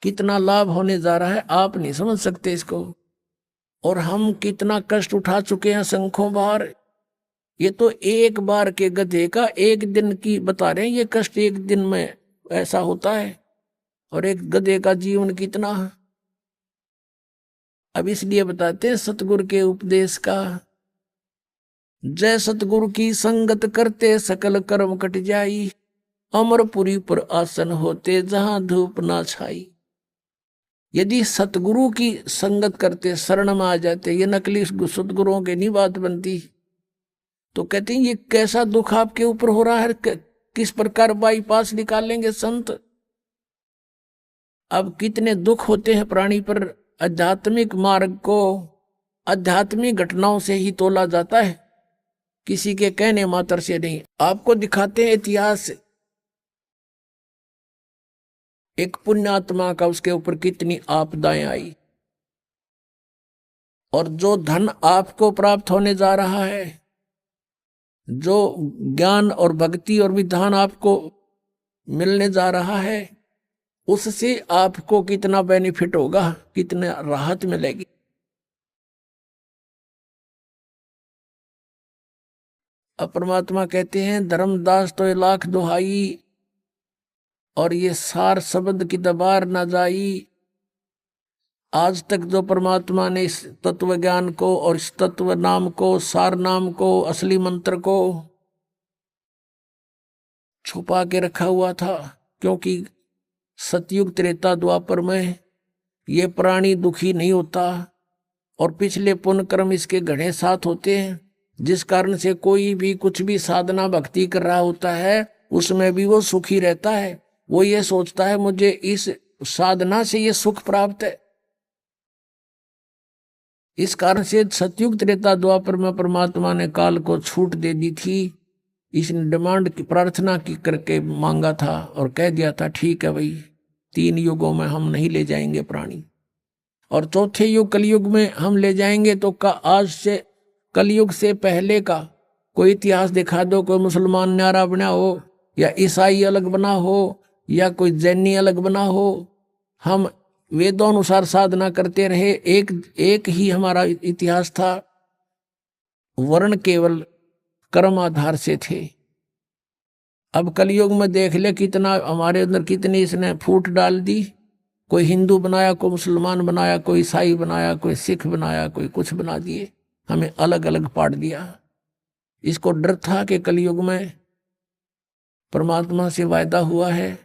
कितना लाभ होने जा रहा है आप नहीं समझ सकते इसको। और हम कितना कष्ट उठा चुके हैं शंखों बार। ये तो एक बार के गधे का एक दिन की बता रहे हैं, ये कष्ट एक दिन में ऐसा होता है, और एक गधे का जीवन कितना है। अब इसलिए बताते हैं सतगुरु के उपदेश का, जय सतगुरु की संगत करते सकल कर्म कट जाई, अमरपुरी पर आसन होते जहां धूप ना छाई। यदि सतगुरु की संगत करते, शरण में आ जाते, ये नकली सतगुरुओं की नहीं बात बनती, तो कहते हैं ये कैसा दुख आपके ऊपर हो रहा है, किस प्रकार बाईपास निकालेंगे संत। अब कितने दुख होते हैं प्राणी पर। आध्यात्मिक मार्ग को आध्यात्मिक घटनाओं से ही तोला जाता है, किसी के कहने मात्र से नहीं। आपको दिखाते हैं इतिहास, एक पुण्यात्मा का उसके ऊपर कितनी आपदाएं आई, और जो धन आपको प्राप्त होने जा रहा है, जो ज्ञान और भक्ति और विधान आपको मिलने जा रहा है, उससे आपको कितना बेनिफिट होगा, कितना राहत मिलेगी। अब परमात्मा कहते हैं धर्मदास तो लाख दुहाई, और ये सार शब्द की दबार न जाई। आज तक जो परमात्मा ने इस तत्व ज्ञान को और इस तत्व नाम को, सार नाम को, असली मंत्र को छुपा के रखा हुआ था, क्योंकि सतयुग त्रेता द्वापर में ये प्राणी दुखी नहीं होता, और पिछले पुण्य कर्म इसके घड़े साथ होते हैं, जिस कारण से कोई भी कुछ भी साधना भक्ति कर रहा होता है उसमें भी वो सुखी रहता है। वो ये सोचता है मुझे इस साधना से ये सुख प्राप्त है। इस कारण से सतयुग त्रेता द्वापर में परमात्मा ने काल को छूट दे दी थी। इसने डिमांड की, प्रार्थना की करके मांगा था और कह दिया था ठीक है भाई, 3 युगों में हम नहीं ले जाएंगे प्राणी, और चौथे युग कलयुग में हम ले जाएंगे। तो आज से कलयुग से पहले का कोई इतिहास दिखा दो, कोई मुसलमान न्यारा बना हो, या ईसाई अलग बना हो, या कोई जैनी अलग बना हो। हम वेदों अनुसार साधना करते रहे, एक ही हमारा इतिहास था। वर्ण केवल कर्म आधार से थे। अब कलयुग में देख ले कितना हमारे अंदर कितनी इसने फूट डाल दी। कोई हिंदू बनाया, कोई मुसलमान बनाया, कोई ईसाई बनाया, कोई सिख बनाया, कोई कुछ बना दिए, हमें अलग अलग पाट दिया। इसको डर था कि कलयुग में परमात्मा से वायदा हुआ है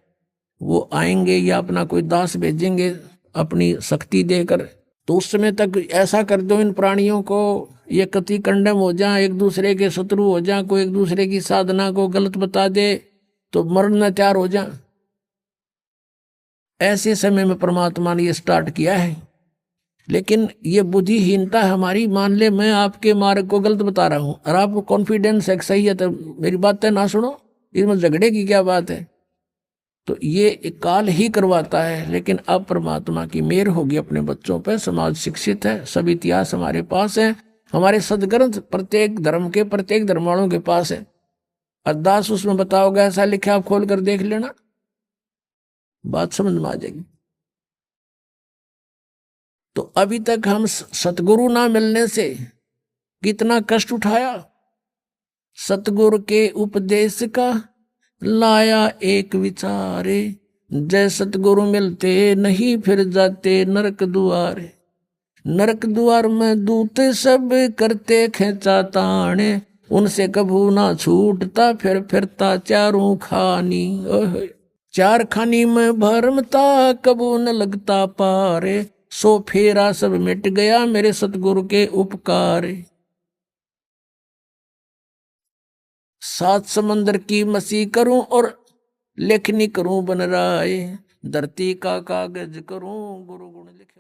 वो आएंगे या अपना कोई दास भेजेंगे अपनी शक्ति देकर, तो उस समय तक ऐसा कर दो इन प्राणियों को ये कति कंडम हो जाए, एक दूसरे के शत्रु हो जाए, कोई एक दूसरे की साधना को गलत बता दे तो मरना तैयार हो जाए। ऐसे समय में परमात्मा ने ये स्टार्ट किया है। लेकिन ये बुद्धिहीनता हमारी, मान ले मैं आपके मार्ग को गलत बता रहा हूं और आपको कॉन्फिडेंस है सही है, तो मेरी बातें ना सुनो, इसमें झगड़े की क्या बात है। तो ये काल ही करवाता है। लेकिन अब परमात्मा की मेहर होगी अपने बच्चों पर, समाज शिक्षित है, सब इतिहास हमारे पास है, हमारे सदग्रंथ प्रत्येक धर्म के, प्रत्येक धर्म वालों के पास है। अरदास उसमें बताओगे ऐसा लिखा, आप खोल कर देख लेना, बात समझ में आ जाएगी। तो अभी तक हम सतगुरु ना मिलने से कितना कष्ट उठाया। सतगुरु के उपदेश का लाया एक विचारे, जय सतगुरु मिलते नहीं फिर जाते नरक दुआरे। नरक द्वार में दूत सब करते खेचा ताने, उनसे कभू ना छूटता फिर फिरता चारों खानी। चार खानी में भरमता कबू न लगता पारे, सो फेरा सब मिट गया मेरे सतगुरु के उपकार। 7 समंदर की मसी करूं और लेखनी करूं बन राय, धरती का कागज करूं गुरु गुण लिखे।